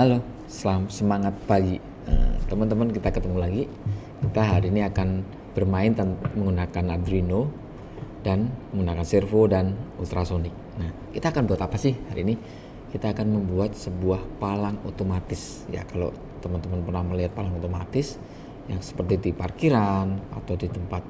Halo, semangat pagi. Teman-teman, kita ketemu lagi. Kita hari ini akan bermain menggunakan Arduino dan menggunakan servo dan ultrasonik. Nah, kita akan buat apa sih hari ini? Kita akan membuat sebuah palang otomatis. Ya, kalau teman-teman pernah melihat palang otomatis yang seperti di parkiran atau di tempat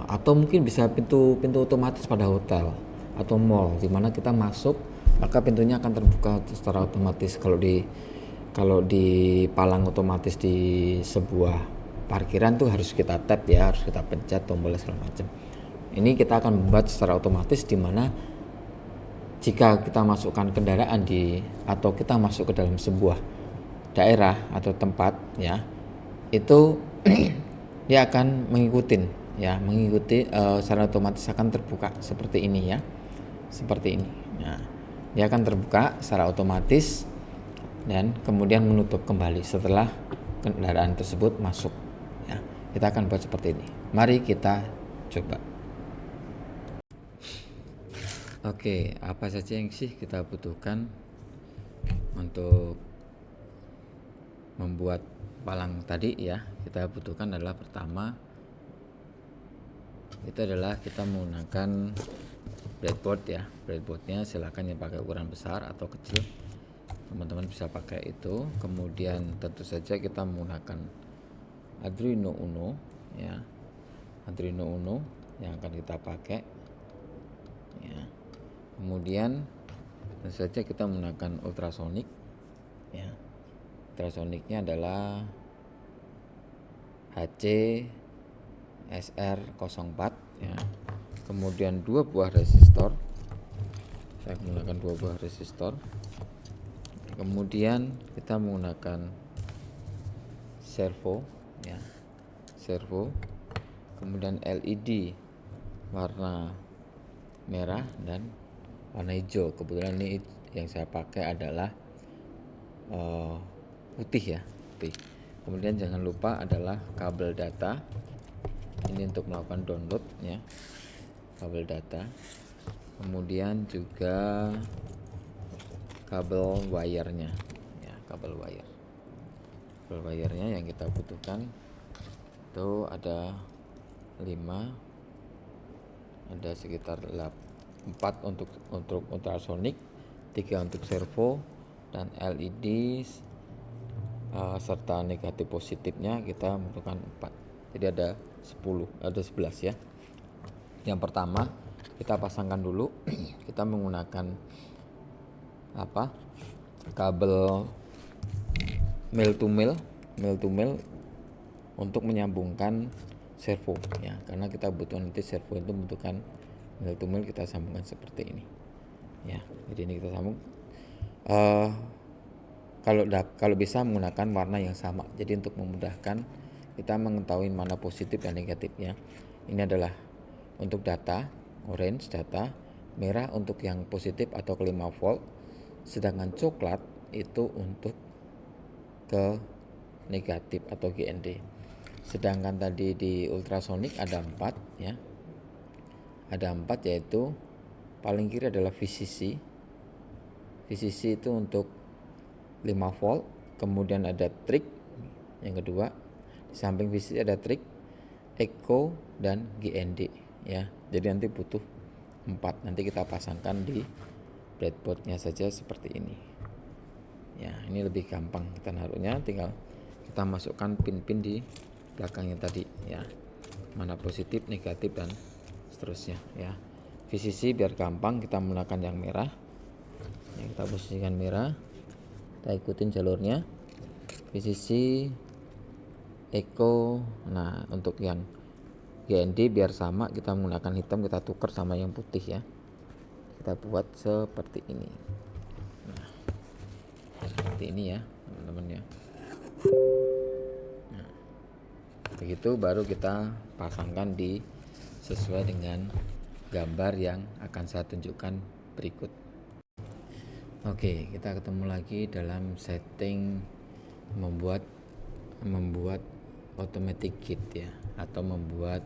atau mungkin bisa pintu otomatis pada hotel atau mall, di mana kita masuk maka pintunya akan terbuka secara otomatis. Kalau di palang otomatis di sebuah parkiran tuh harus kita tap ya, harus kita pencet tombol segala macam. Ini kita akan membuat secara otomatis, di mana jika kita masukkan kendaraan atau kita masuk ke dalam sebuah daerah atau tempat ya, itu dia akan mengikuti secara otomatis akan terbuka seperti ini ya, seperti ini. Nah, dia akan terbuka secara otomatis dan kemudian menutup kembali setelah kendaraan tersebut masuk ya. Kita akan buat seperti ini. Mari kita coba. Oke, apa saja yang kita butuhkan untuk membuat palang tadi ya? Kita butuhkan adalah pertama itu adalah kita menggunakan breadboard ya. Breadboardnya silakan yang pakai ukuran besar atau kecil, teman-teman bisa pakai itu. Kemudian tentu saja kita menggunakan Arduino Uno ya, Arduino Uno yang akan kita pakai ya. Kemudian tentu saja kita menggunakan ultrasonik ya. Ultrasoniknya adalah HC SR04 ya. Kemudian 2 buah resistor, saya menggunakan 2 buah resistor. Kemudian kita menggunakan servo ya, servo. Kemudian LED warna merah dan warna hijau. Kebetulan ini yang saya pakai adalah putih ya, putih. Kemudian jangan lupa adalah kabel data, ini untuk melakukan download ya, kabel data. Kemudian juga kabel wirenya ya, kabel wirenya yang kita butuhkan itu ada 5, ada sekitar 4 untuk ultrasonik, 3 untuk servo, dan LED serta negatif positifnya kita membutuhkan 4. Jadi ada 11 ya. Yang pertama kita pasangkan dulu kita menggunakan kabel mil to mil untuk menyambungkan servo ya, karena kita butuh nanti servo itu membutuhkan mil to mil, kita sambungkan seperti ini ya. Jadi ini kita sambung kalau bisa menggunakan warna yang sama, jadi untuk memudahkan kita mengetahui mana positif dan negatifnya. Ini adalah untuk data orange, data merah untuk yang positif atau ke 5 volt, sedangkan coklat itu untuk ke negatif atau GND. Sedangkan tadi di ultrasonik ada 4 ya, ada 4, yaitu paling kiri adalah VCC itu untuk 5 volt. Kemudian ada trig yang kedua, di samping VCC ada trig, echo, dan GND ya. Jadi nanti butuh 4, nanti kita pasangkan di breadboardnya saja seperti ini ya. Ini lebih gampang kita naruhnya, tinggal kita masukkan pin-pin di belakangnya tadi ya, mana positif, negatif, dan seterusnya ya. VCC biar gampang kita menggunakan yang merah ya, kita posisikan merah, kita ikutin jalurnya VCC, echo. Nah, untuk yang GND biar sama kita menggunakan hitam, kita tukar sama yang putih ya. Kita buat seperti ini. Nah, seperti ini ya teman-teman ya. Nah, begitu baru kita pasangkan sesuai dengan gambar yang akan saya tunjukkan berikut. Oke, kita ketemu lagi dalam setting membuat automatic kit ya, atau membuat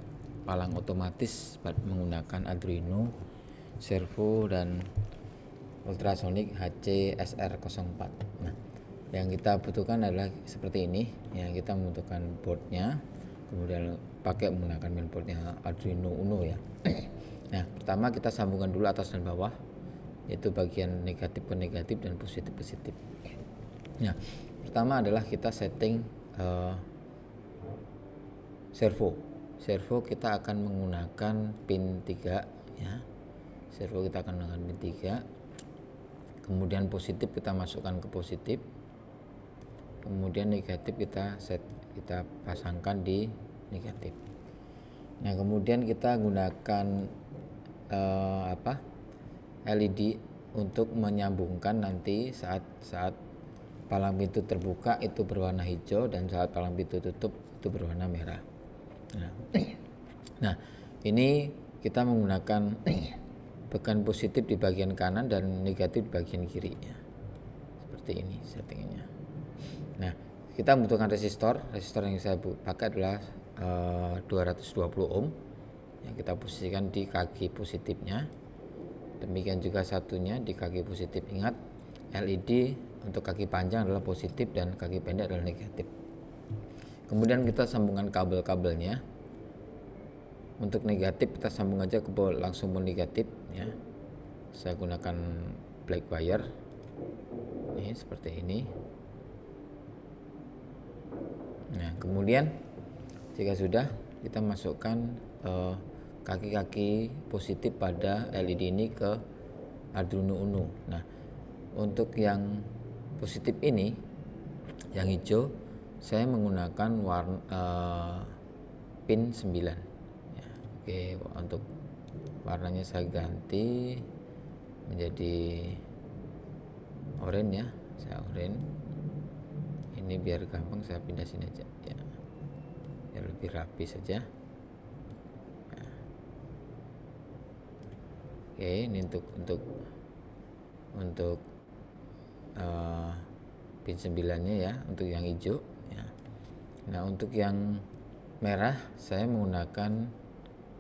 palang otomatis menggunakan Arduino, servo, dan ultrasonik HC SR04. Nah, Yang kita butuhkan adalah seperti ini ya, kita membutuhkan boardnya, kemudian pakai menggunakan mainboardnya Arduino Uno ya. Nah, pertama kita sambungkan dulu atas dan bawah, yaitu bagian negatif ke negatif dan positif positif. Nah, pertama adalah kita setting servo kita akan menggunakan pin 3 ya. Servo kita akan menggunakan pin 3, kemudian positif kita masukkan ke positif, kemudian negatif kita pasangkan di negatif. Nah, kemudian kita gunakan LED untuk menyambungkan nanti saat palang pintu terbuka itu berwarna hijau dan saat palang pintu tutup itu berwarna merah. Nah, ini kita menggunakan bekan positif di bagian kanan dan negatif di bagian kiri ya. Seperti ini settingnya. Nah, kita membutuhkan resistor yang saya pakai adalah 220 ohm yang kita posisikan di kaki positifnya. Demikian juga satunya di kaki positif. Ingat, LED untuk kaki panjang adalah positif dan kaki pendek adalah negatif. Kemudian kita sambungkan kabel-kabelnya. Untuk negatif kita sambung aja ke langsung ke negatif ya. Saya gunakan black wire ini seperti ini. Nah, kemudian jika sudah, kita masukkan kaki-kaki positif pada LED ini ke Arduino Uno. Nah, untuk yang positif ini, yang hijau, saya menggunakan pin 9 ya. Oke, untuk warnanya saya ganti menjadi oranye ya, saya oranye. Ini biar gampang saya pindah sini aja ya, biar lebih rapi saja. Nah. Oke, ini untuk pin 9-nya ya, untuk yang hijau ya. Nah, untuk yang merah saya menggunakan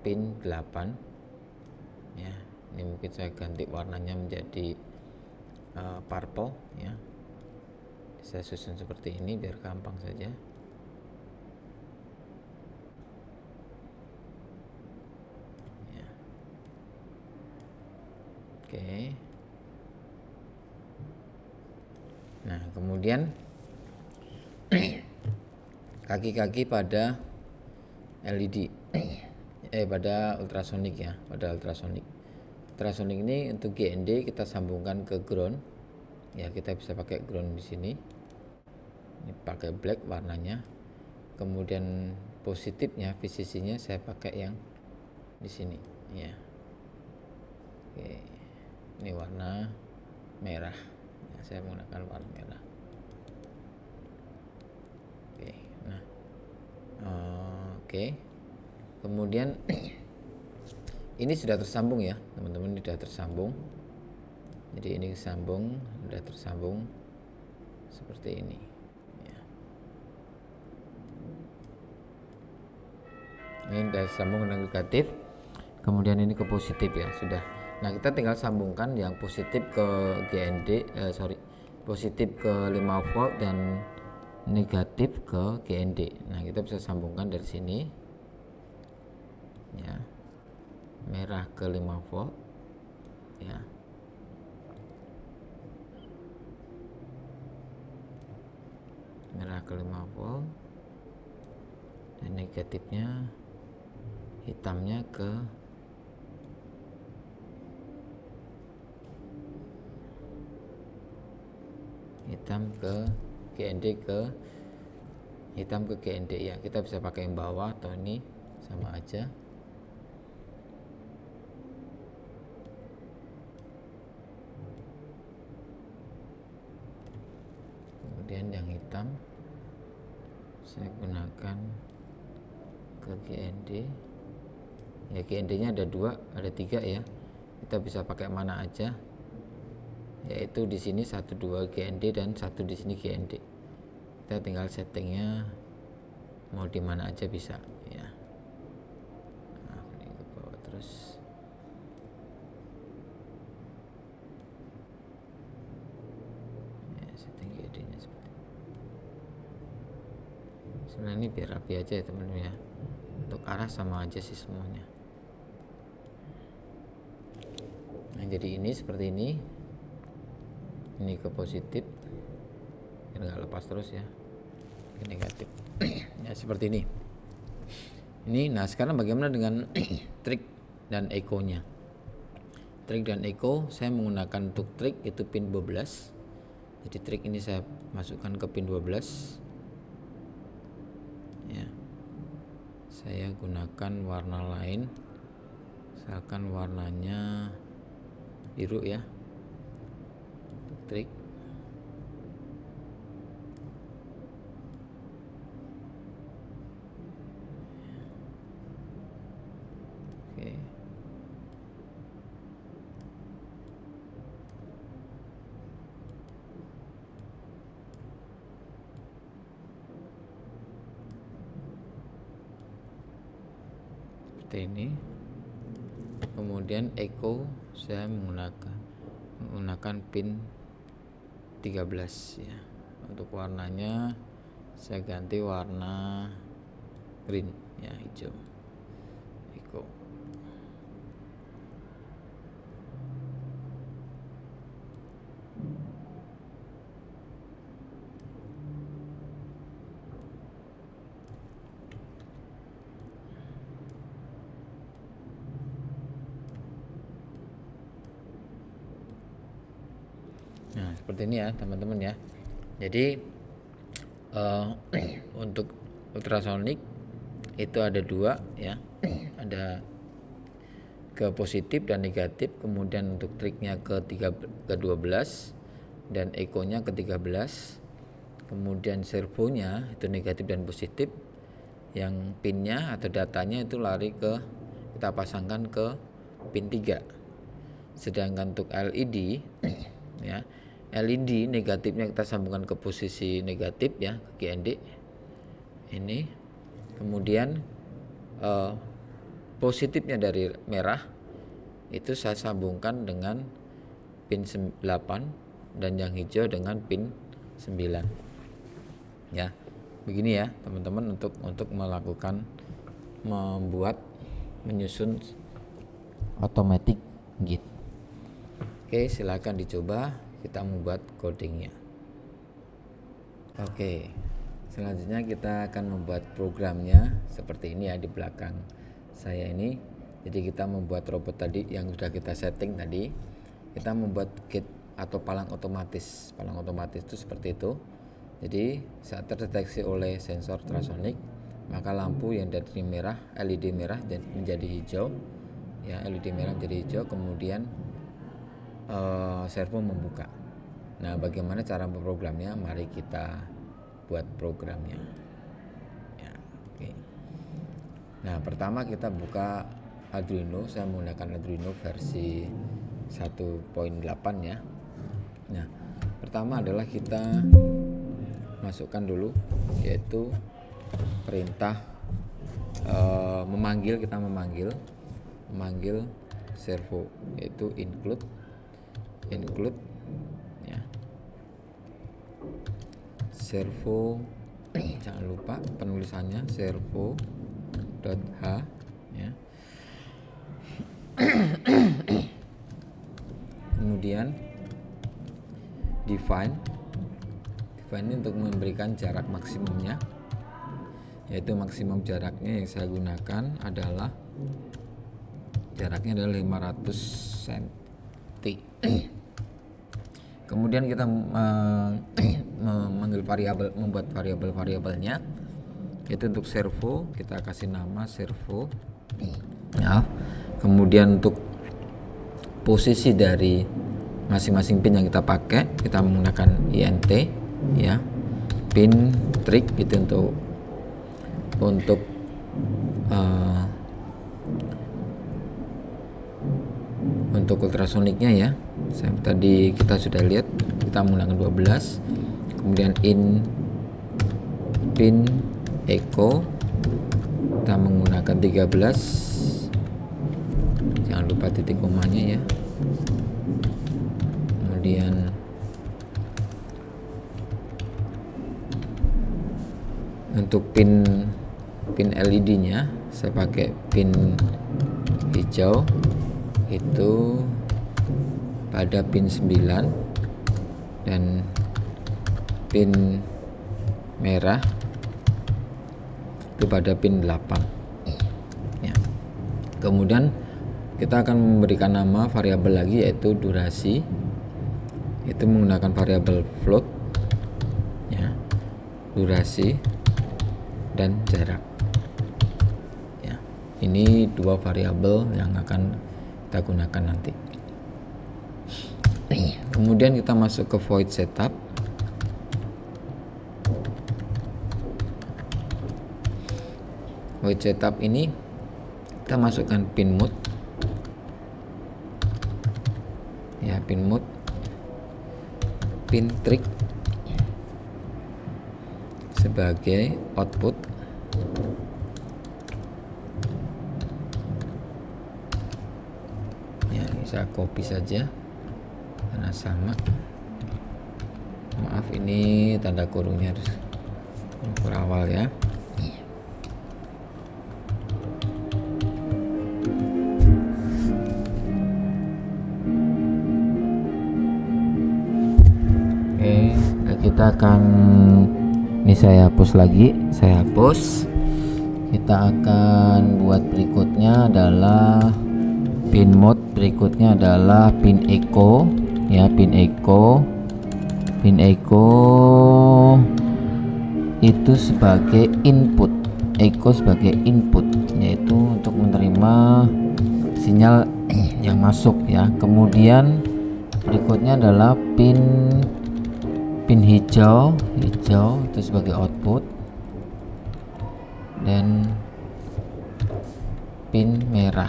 pin 8 ya. Ini mungkin saya ganti warnanya menjadi purple ya. Saya susun seperti ini biar gampang saja. Ya. Oke. Nah, kemudian kaki-kaki pada LED pada ultrasonic ya, pada ultrasonic. Ultrasonic ini untuk GND kita sambungkan ke ground. Ya, kita bisa pakai ground di sini. Ini pakai black warnanya. Kemudian positifnya, VCC-nya saya pakai yang di sini ya. Oke. Ini warna merah. Ya, saya menggunakan warna merah. Oke. Nah. Oke. Kemudian ini sudah tersambung ya, teman-teman, ini sudah tersambung. Jadi ini sudah tersambung seperti ini. Ini sudah sambung dengan negatif, kemudian ini ke positif ya, sudah. Nah, kita tinggal sambungkan yang positif ke positif ke 5 volt dan negatif ke GND. Nah, kita bisa sambungkan dari sini ya, merah ke 5 volt ya, merah ke 5 volt dan negatifnya, hitamnya ke GND hitam ke GND ya. Kita bisa pakai yang bawah atau ini sama aja. Kemudian yang hitam saya gunakan ke GND ya. GND nya ada 3 ya, kita bisa pakai mana aja, yaitu di sini 1 2 GND dan 1 di sini GND. Kita tinggal settingnya mau di mana aja bisa ya. Nah, ini ke bawah terus. Ya, setting GND nya seperti sebenarnya ini biar rapi aja ya teman-teman ya, untuk arah sama aja sih semuanya. Nah jadi ini seperti ini ke positif, ini nggak lepas terus ya, ke negatif. Ya seperti ini. Nah sekarang bagaimana dengan trik dan echo-nya? Trik dan echo saya menggunakan untuk trik itu pin 12. Jadi trik ini saya masukkan ke pin 12 ya. Saya gunakan warna lain, misalkan warnanya biru ya, untuk trik. Oke. Seperti ini. Kemudian echo saya menggunakan pin 13 ya. Untuk warnanya saya ganti warna green ya, hijau. Echo. Nah seperti ini ya teman-teman ya. Jadi untuk ultrasonic itu ada dua ya, ada ke positif dan negatif. Kemudian untuk triknya ke 12 dan echo-nya ke 13. Kemudian servonya itu negatif dan positif, yang pinnya atau datanya itu lari ke, kita pasangkan ke pin 3. Sedangkan untuk LED ya, LED negatifnya kita sambungkan ke posisi negatif ya, ke GND ini. Kemudian positifnya dari merah itu saya sambungkan dengan pin 8 dan yang hijau dengan pin 9 ya. Begini ya teman-teman untuk melakukan menyusun automatic gate. Oke, silakan dicoba, kita membuat codingnya. Oke, selanjutnya kita akan membuat programnya seperti ini ya, di belakang saya ini. Jadi kita membuat robot tadi yang sudah kita setting tadi, kita membuat gate atau palang otomatis. Palang otomatis itu seperti itu. Jadi saat terdeteksi oleh sensor ultrasonic, maka lampu yang dari merah, LED merah menjadi hijau ya, LED merah menjadi hijau, kemudian servo membuka. Nah bagaimana cara memprogramnya? Mari kita buat programnya ya. Oke. Nah pertama kita buka Arduino. Saya menggunakan Arduino versi 1.8 ya. Nah pertama adalah kita masukkan dulu, yaitu perintah memanggil. Kita memanggil servo, yaitu include ya, servo. Jangan lupa penulisannya servo.h ya. Kemudian define ini untuk memberikan jarak maksimumnya, yaitu maksimum jaraknya yang saya gunakan adalah jaraknya adalah 500 cm. Kemudian kita membuat variabelnya, yaitu untuk servo kita kasih nama servo ya. Kemudian untuk posisi dari masing-masing pin yang kita pakai, kita menggunakan INT ya, pin trik itu untuk ultrasoniknya ya. Tadi kita sudah lihat kita menggunakan 12. Kemudian in pin echo kita menggunakan 13. Jangan lupa titik komanya ya. Kemudian Untuk pin LED-nya saya pakai pin hijau itu pada pin 9 dan pin merah itu pada pin 8 ya. Kemudian kita akan memberikan nama variabel lagi, yaitu durasi, itu menggunakan variabel float ya, durasi dan jarak ya. Ini dua variabel yang akan kita gunakan nanti. Kemudian kita masuk ke void setup. Void setup ini kita masukkan pin mode ya, pin mode, pin trick sebagai output ya. Ini saya copy saja karena sama, maaf ini tanda kurungnya harus berawal ya. Kita akan, ini saya hapus lagi, saya hapus. Kita akan buat berikutnya adalah pin mode, berikutnya adalah pin echo ya, pin echo itu sebagai input, echo sebagai input, yaitu untuk menerima sinyal yang masuk ya. Kemudian berikutnya adalah pin hijau itu sebagai output, dan pin merah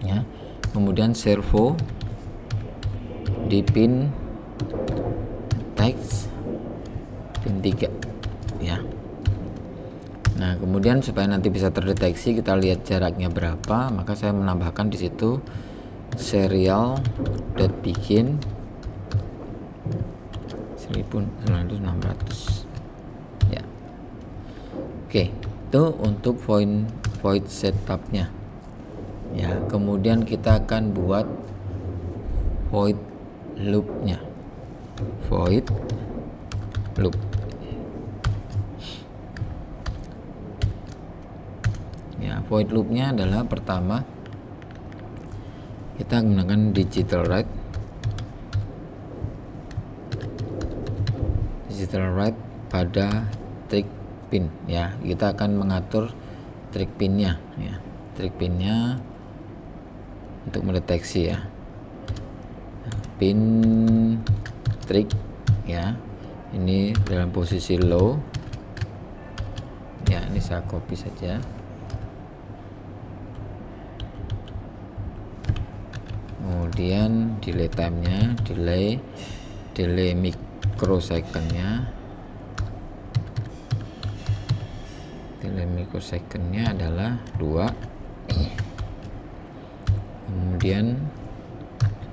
ya. Kemudian servo di pin text pin 3 ya. Nah, kemudian supaya nanti bisa terdeteksi, kita lihat jaraknya berapa, maka saya menambahkan di situ serial.begin 1900 ya. Oke, itu untuk void setupnya ya. Kemudian kita akan buat void loopnya, void loop ya. Void loopnya adalah pertama kita menggunakan digital write pada trick pin ya. Kita akan mengatur trick pinnya ya, trick pinnya untuk mendeteksi ya, pin trick ya. Ini dalam posisi low ya. Ini saya copy saja. Kemudian delay time-nya, delay microsecond-nya, adalah 2. Kemudian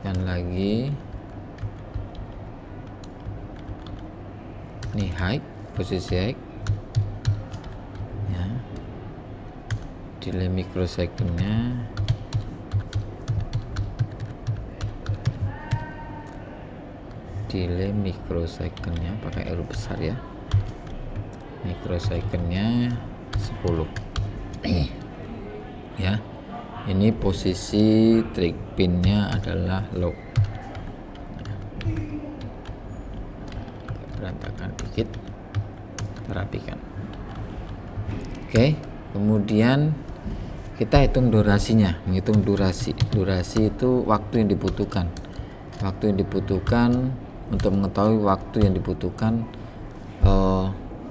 dan lagi ini high, posisi high ya, delay microsecond-nya pakai huruf besar ya, microsecond-nya 10 ya. Ini posisi trick pinnya adalah low. Berantakan dikit, rapikan. Oke, kemudian kita hitung durasinya. Menghitung durasi itu waktu yang dibutuhkan untuk mengetahui waktu yang dibutuhkan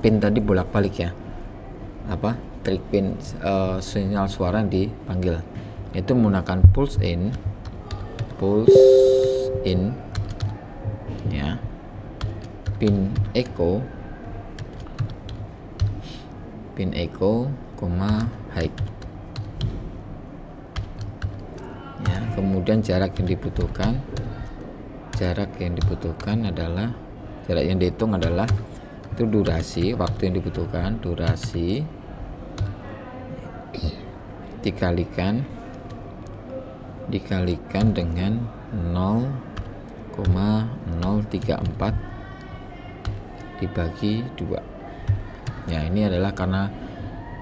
pin tadi bolak-balik ya, trick pin sinyal suara yang dipanggil, itu menggunakan pulse in ya, pin echo, high ya. Kemudian jarak yang dibutuhkan jarak yang dibutuhkan adalah, jarak yang dihitung adalah itu durasi, waktu yang dibutuhkan, durasi dikalikan dengan 0,034 dibagi 2. Ya, ini adalah karena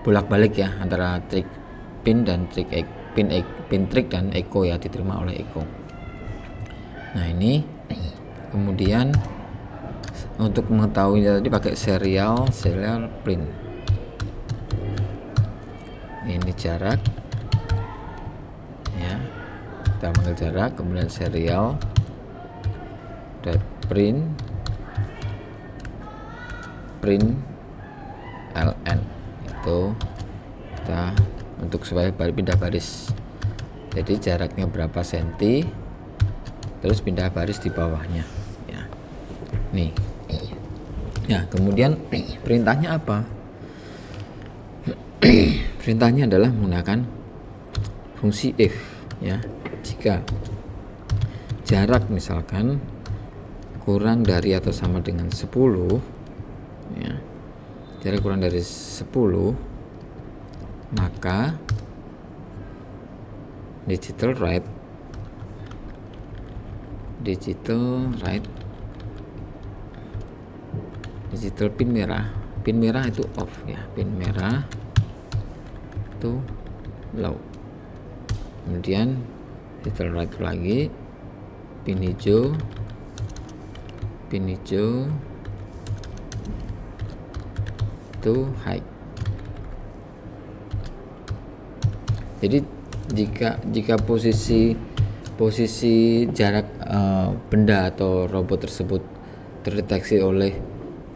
bolak-balik ya antara trik pin dan trik pin trik dan echo ya, diterima oleh echo. Nah, ini kemudian untuk mengetahui tadi pakai serial print. Ini jarak ya, kita panggil jarak, kemudian serial print ln, itu kita untuk supaya pindah baris, jadi jaraknya berapa senti terus pindah baris di bawahnya ya. Nih ya, kemudian perintahnya apa? Perintahnya adalah menggunakan fungsi if ya. Jika jarak misalkan kurang dari atau sama dengan 10 ya, jarak kurang dari 10, maka digital write digital pin merah itu off ya, pin merah itu low. Kemudian digital write lagi, pin hijau itu high. Jadi jika posisi jarak benda atau robot tersebut terdeteksi oleh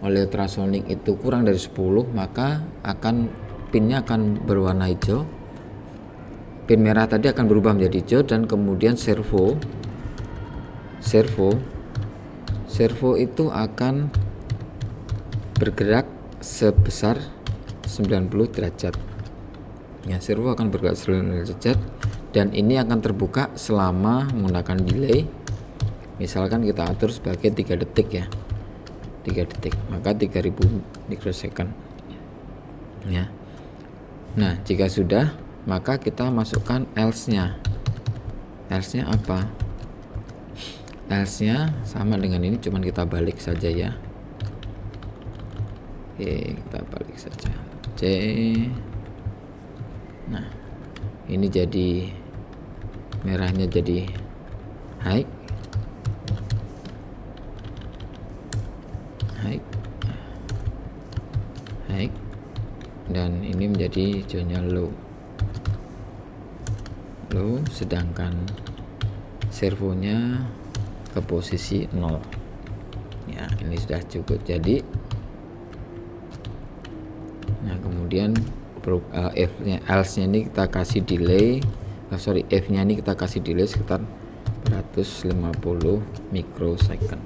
ultrasonic itu kurang dari 10, maka pinnya akan berwarna hijau. Pin merah tadi akan berubah menjadi hijau, dan kemudian servo itu akan bergerak sebesar 90 derajat. Ya, servo akan bergerak 90 derajat, dan ini akan terbuka selama menggunakan delay. Misalkan kita atur sebagai 3 detik ya. 3 detik, maka 3000 mikrosecond. Ya. Nah, jika sudah, maka kita masukkan else-nya. Else-nya apa? Else-nya sama dengan ini, cuman kita balik saja ya. Oke, kita balik saja. C. Nah, ini jadi merahnya jadi high, dan ini menjadi hijaunya low, sedangkan servonya ke posisi 0 ya. Ini sudah cukup. Jadi nah, kemudian else-nya ini kita kasih delay, F-nya ini kita kasih delay sekitar 150 mikrosecond.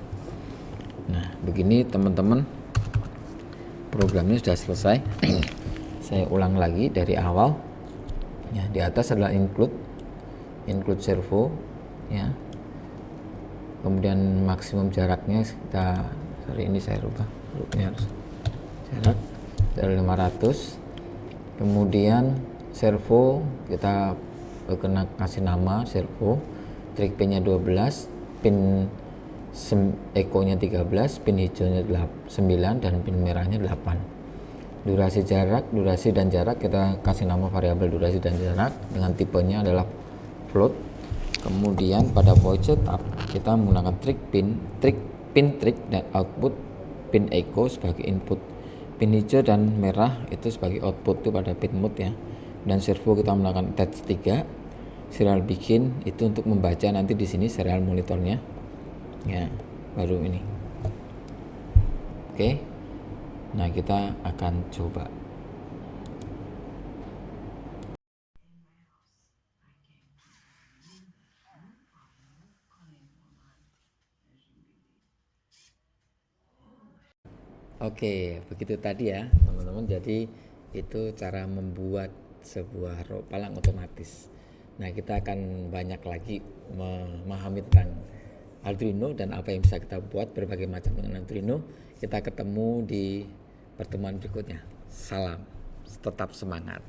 Nah, begini teman-teman, programnya sudah selesai. Saya ulang lagi dari awal ya. Di atas adalah include servo ya, kemudian maksimum jaraknya ini saya rubah harus jarak dari 500. Kemudian servo kita kasih nama servo, trik pinnya 12, pin echo-nya 13, pin hijaunya 9, dan pin merahnya 8. Durasi dan jarak kita kasih nama variabel durasi dan jarak dengan tipenya adalah float. Kemudian pada void setup kita menggunakan pin trik dan output pin echo sebagai input, pin hijau dan merah itu sebagai output itu pada pin mode ya. Dan servo kita menggunakan attach 3, serial begin itu untuk membaca nanti di sini serial monitornya ya, baru ini. Oke. Nah, kita akan coba. Oke, begitu tadi ya teman-teman. Jadi itu cara membuat sebuah palang otomatis. Nah, kita akan banyak lagi memahami tentang Arduino dan apa yang bisa kita buat berbagai macam dengan Arduino. Kita ketemu di pertemuan berikutnya. Salam, tetap semangat.